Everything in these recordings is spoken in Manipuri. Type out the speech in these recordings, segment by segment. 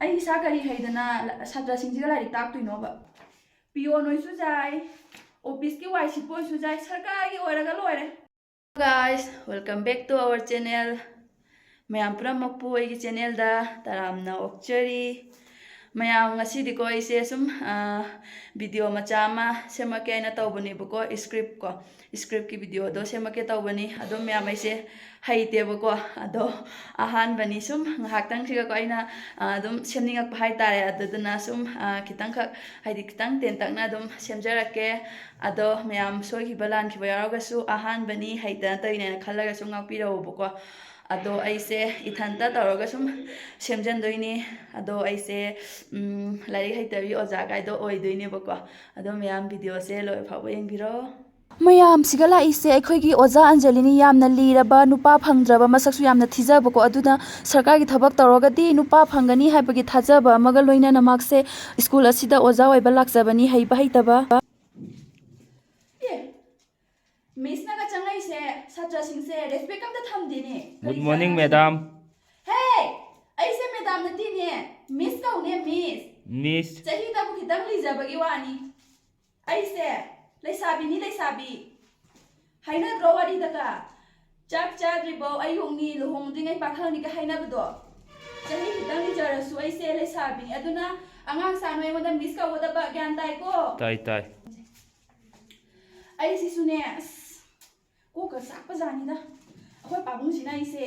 ai sa kari haidana satra singjiga lairik tak tuinoba pion oisu jai office ki wai sipo oisu jai sarkar gi oiraga loire guys welcome back to our channel mayam purammakpu aigi channel da taramna okchari mayam ngasi diko ise sum video macha ama semake aina tawbani bako script ki video do semake tawbani ado mayam aise haite bako ado ahan bani sum nghaktang siga ko aina adum semningak hai tare aduduna sum kitang khak haidi kitang tentak na adum semjarake ado mayam soi balan ki bayaraga su ahan bani haita taine khalaga su ngakpirawo bako ado aise ithanta tawraga sum semjandoini ado aise lairik heitabi oja gaido oidoine bako ado mayam video se loi phawa yengbiro mayam sigala ise akhoi oja anjalini yamna liraba nupa phangdraba masaksu yamna thijaba ko aduna sarkar gi thabak tawragadi nupa phangani haibagi thajaba amaga loina namakse school asida oja oiba lakjabani heiba heitaba Miss naga changai se satra sing se respect kam ta thamdi ne Good morning madam Hey ai se madam nati ne miss ka une miss chahi ta bu khitang li jabagi wani ai se Leisabi haina drawari daka chak ribo ayungi lohong dingai pakhang ni ka haina bdo chahi khitang li jara su ai se Leisabi aduna angang sanoi moda miss ka oda ba gyan tai ko tai ai si sune ko ka sak pa jani da akhoi pabung sina ise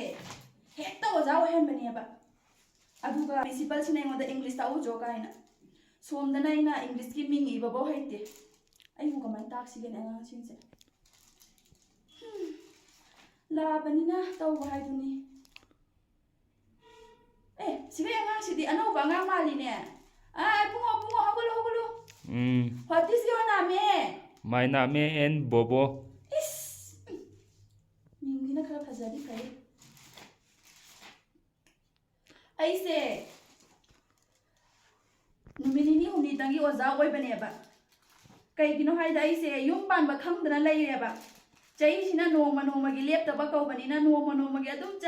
hekta oja o hen bani ba aduga principal sine moda english ta u jo ka ina somdana ina english ki mingi babo haite ai mu kamai tak si gen angang sin se la banina tau ba haiduni siga angang si di ano ba nga mali ne ai pungo hagulu what is your name My name is Bobo Mingina kara phajari kai aise numinini humni tangi oja oi bane ba kai gino haida aise yum pan ba khangdana laire ba chai sina noma gi leptaba kau bani na noma gi adum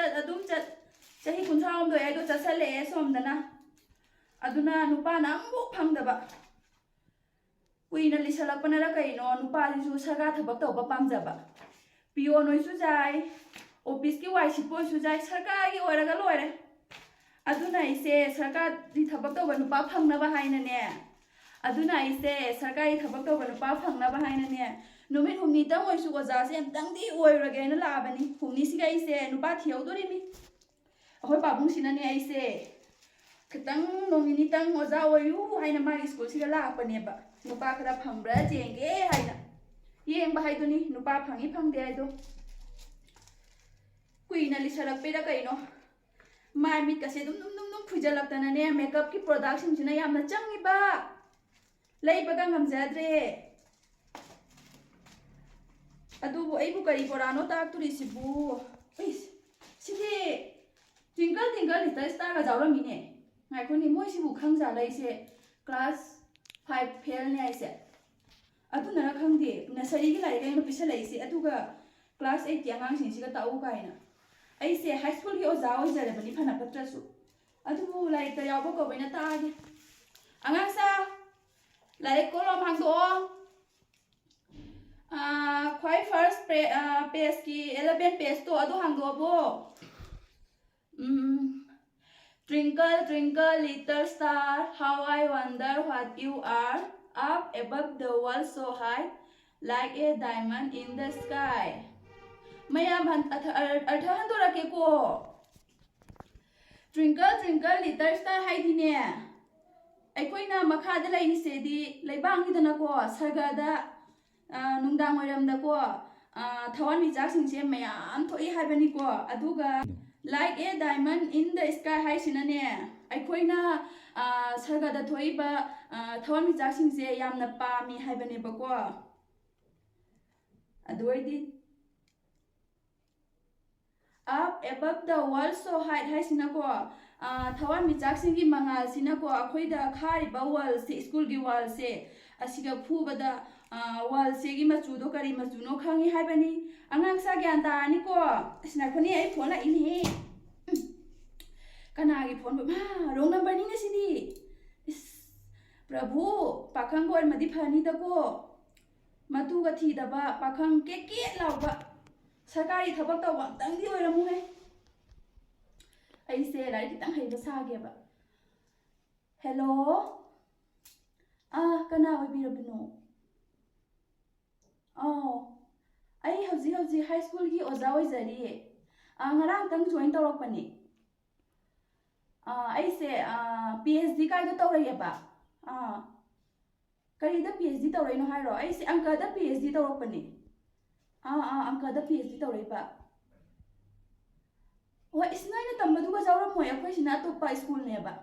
chat chahi kuntham do ai do chasale somdana aduna nupa na ambu phangdaba kuina lisalakpana ra kaino nupa lisu saga thabak tawba pamjaba pion oisu jai office ki wai sipo oisu jai sarkar gi oiraga loire aduna ise sarkar di thabak tawba nupa phangna ba haina ne aduna ise sarkar di thabak tawba nupa phangna ba haina ne numit humni tang oisu oja se amtang di oirage na labani humni siga ise nupa thiaudori mi ahoi babung sina ne ise kitang nomini tang oja oiu haina ma school siga lakpane ba nupa khara phambra jenge haina yeng ba haiduni nupa phangi phangde aido kuina lisalak pera kaino mai mit ka se dum phujalak tana ne makeup ki product sing sina yamna changi ba lei baga ngamjadre adu ai bu kari porano tak turi sibu is sidi twinkle little star ga jawra mine ngai khoni moi sibu khangja laise class 5 fail ne aise adu nara khangde nursery gi lai reng pisa laise aduga class 8 ki angang sing siga tau kaina aise high school gi oja oi jare bani phana patra su adu lai ta yaw ko baina ta gi angang sa lai ko lo mang do khoi first page ki 11 page to adu hang do bo Twinkle, twinkle, little star, how I wonder what you are, up above the world so high, like a diamond in the sky. Mayam artha handora ke ko. Twinkle, twinkle, little star haidine. Aikoina makhada laini sedi laibang hidana ko sargada nungdang oiramda ko thawan mijak singse mayam thoi haibani ko aduga like a diamond in the sky hai sinane aikoina sargada thoiba thawan mijak singse yamna pami haibane bako adoidi up above the world so high hai sinako thawan mijak singi mangal sinako akhoida khariba wall se school gi wall se asiga phubada wall se gi machu do kari machu no khangi haibani angang sa gyan ta ni ko asna khoni ai phone la in he Kanagi phone wrong number ni na sidi. Prabhu pakhang ko madi phani da ko. Matu ga thi da ba pakhang ke law ba. Sarkari thabak taw ba tang di oiramu he. Ai se lai ki tang hai ba sa ge ba. Hello. Kana oi bi rabino. Ai hauji high school ki oza oi jari. Ngarang tang join tawrak pani. Ai se PhD kai da tawrai ba. Kari da PhD tawrai no hairo. Ai se angka da PhD tawrak pani. Angka da PhD tawrai ba. Wa isnai na tambadu ga jawra moy akhoi sina to pa school ne ba.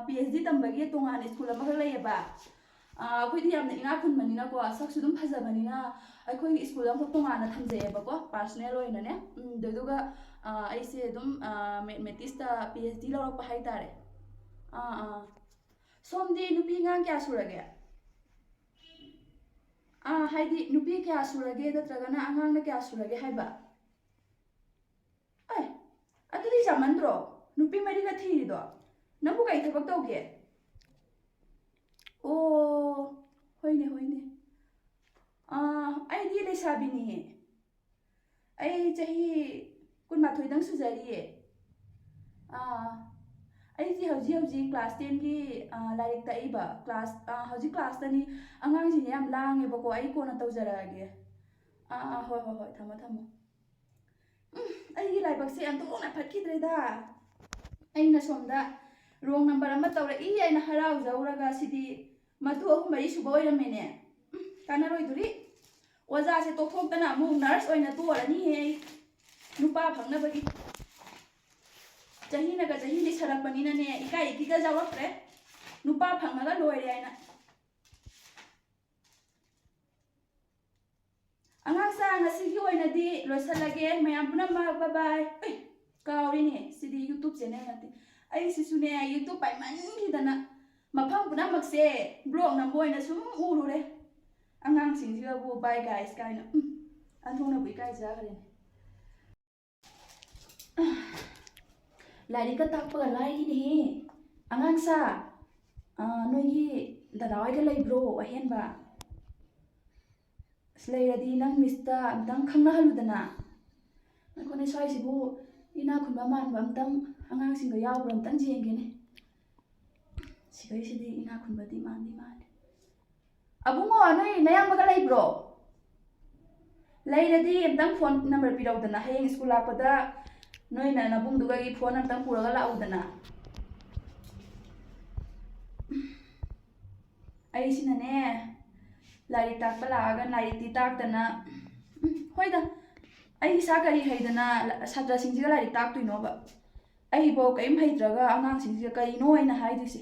PhD tambagi tongan school ma lai ba. Akhoi di yamna inga khun mani na ko sak su dum phaja bani na akhoi school am tongan na thamje ba ko personal oina ne deduga ai se dum mathematics ta PhD lawrak pa hai tare. Somdi nupi ngang kya surage? Haidi nupi kya surage da tragana angang na kya surage hai ba? Ai adudi jamandro nupi mari ga thiri do. Namu kai thabak tawge? Hoine. Ai di Leisabi ni. Ai chahi kun ma thoi dang sujari. Ai di hauji class 10 ki lairik ta iba class hauji class tani angang ji yam lang e bako ai ko na taujarage. Hoi thamo. Ai gi laibak se anto na phatkidre da. Ai na somda wrong number ama tawra I ai na harau jauraga sidi matu ahum mari suba oiramene. Kana roi duri oja se tokhok tana mu nurse oina to arani he nupa phangna bagi chahi naga chahi ni sarak panina ne ikai kiga jawapre nupa phangnaga loire aina angang sa ngasi gi oina di loisalage mayam puna bye bye kauri ne sidi YouTube channel nati ai sisune YouTube pai man ki dana mafam puna makse blog na boina sum urure angang singjiga bu bye guys kaina anthona bui kai ja gare lairik ka takpa lai ni angang sa noigi dadawai ga leibro ahen ba slairadi nang mista amtang khangna haludana nakone sai sibu ina khunba man bam tam angang singa yawram tan jenge ne sigai sidi ina khunba di man abungo noi nayang baga leibro lairadi amtang phone number pirawdana hayeng school lapada noi na nabung duga gi phone amtang puraga laudana ai sina ne lairik takpa laaga lairik ti taktana hoida ai sa kari haidana sadra singjiga lairik taktuino ba ai bo kaim haidraga angang singjiga kari no aina haidise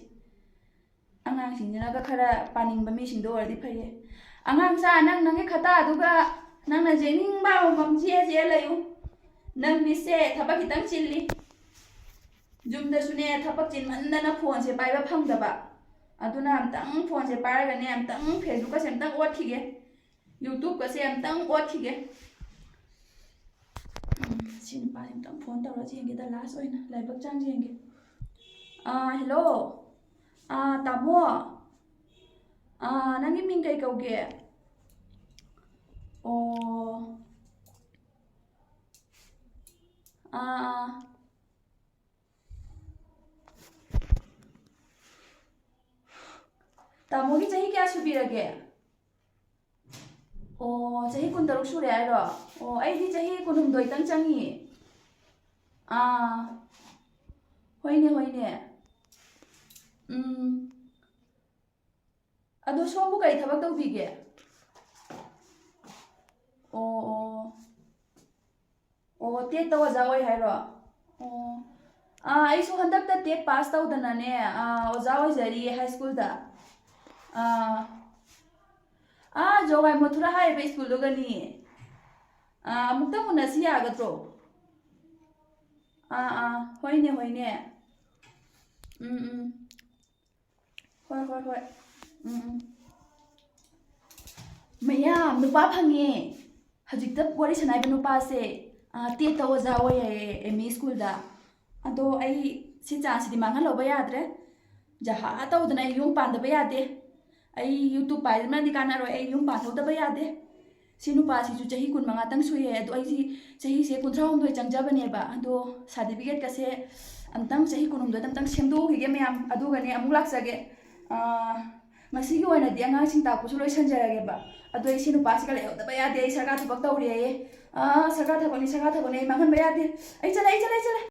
angang singjina ga khara paning ba mi singdo ordi phaye angang sa nang ge khata aduga nang na jening ba mam je layu nang mi se thabak hitang chilli jumda sune thabak chin mandana phone se pai ba phangda ba aduna amtang phone se paraga ne amtang Facebook ka se amtang othige YouTube ka se amtang othige sin pa amtang phone tawra jenge da last oina laibak chang jenge hello tamo nangi ming kai kauge tamo ki chahi kya subirage chahi kun taruk sure airo ai di chahi kunum doi tang changi hoine ado sombu kai thabak tawbige te tawa jawai hairo ai so handak ta te pass tawdana ne ojawai jari high school da jogai mothura hai ba school do gani mukta munasi agatro hoine hoi mayam nupa phange hajikta wari sanai ba nupa se te ta oja oi ME school da ado ai ꯁꯤ ꯆꯥꯟꯁꯁꯤꯗꯤ ꯃꯥꯡꯍꯜꯍꯧꯕ ꯌꯥꯗ꯭ꯔꯦ ꯖꯍꯥ ꯇꯧꯗꯅ ꯑꯩ ꯌꯨꯝ ꯄꯥꯟꯗꯕ ꯌꯥꯗꯦ ꯑꯩ ꯌꯨꯇꯨꯕ ꯄꯥꯏꯗꯅꯗꯤ ꯀꯥꯟꯅꯔꯣꯏ ꯑꯩ ꯌꯨꯝ ꯄꯥꯟꯍꯧꯗꯕ ꯌꯥꯗꯦ ꯁꯤ ꯅꯨꯄꯥꯁꯤꯁꯨ ꯆꯍꯤ 25ꯇꯪ ꯁꯨꯏꯌꯦ ꯑꯗꯣ ꯑꯩꯁꯤ ꯆꯍꯤꯁꯦ 39 ꯆꯪꯖꯕꯅꯦꯕ ꯑꯗꯣ ꯁꯥꯔꯇꯤꯐꯤꯀꯦꯠꯀꯁꯦ ꯑꯝꯇꯪ ꯆꯍꯤ 19ꯗ ꯑꯝꯇꯪ ꯁꯦꯝꯗꯣꯛꯈꯤꯒꯦ ꯃꯌꯥꯝ ꯑꯗꯨꯒꯅꯦ ꯑꯃꯨꯛ ꯂꯥꯛꯆꯒꯦ ꯉꯁꯤꯒꯤ ꯑꯣꯏꯅꯗꯤ ꯑꯉꯥꯡꯁꯤꯡ ꯇꯥꯛꯄꯁꯨ ꯂꯣꯏꯁꯟꯖꯔꯒꯦꯕ ꯑꯗꯣ ꯑꯩ ꯁꯤ ꯅꯨꯄꯥꯁꯤꯒ ꯂꯩꯍꯧꯗꯕ ꯌꯥꯗꯦ ꯑꯩ ꯁꯔꯀꯥꯔ ꯊꯕꯛ ꯇꯧꯔꯤꯌꯦ ꯁꯔꯀꯥꯔ ꯊꯕꯛꯅꯤ ꯑꯩ ꯃꯥꯡꯍꯟꯕ ꯌꯥꯗꯦ ꯑꯩ ꯆꯠꯂꯦ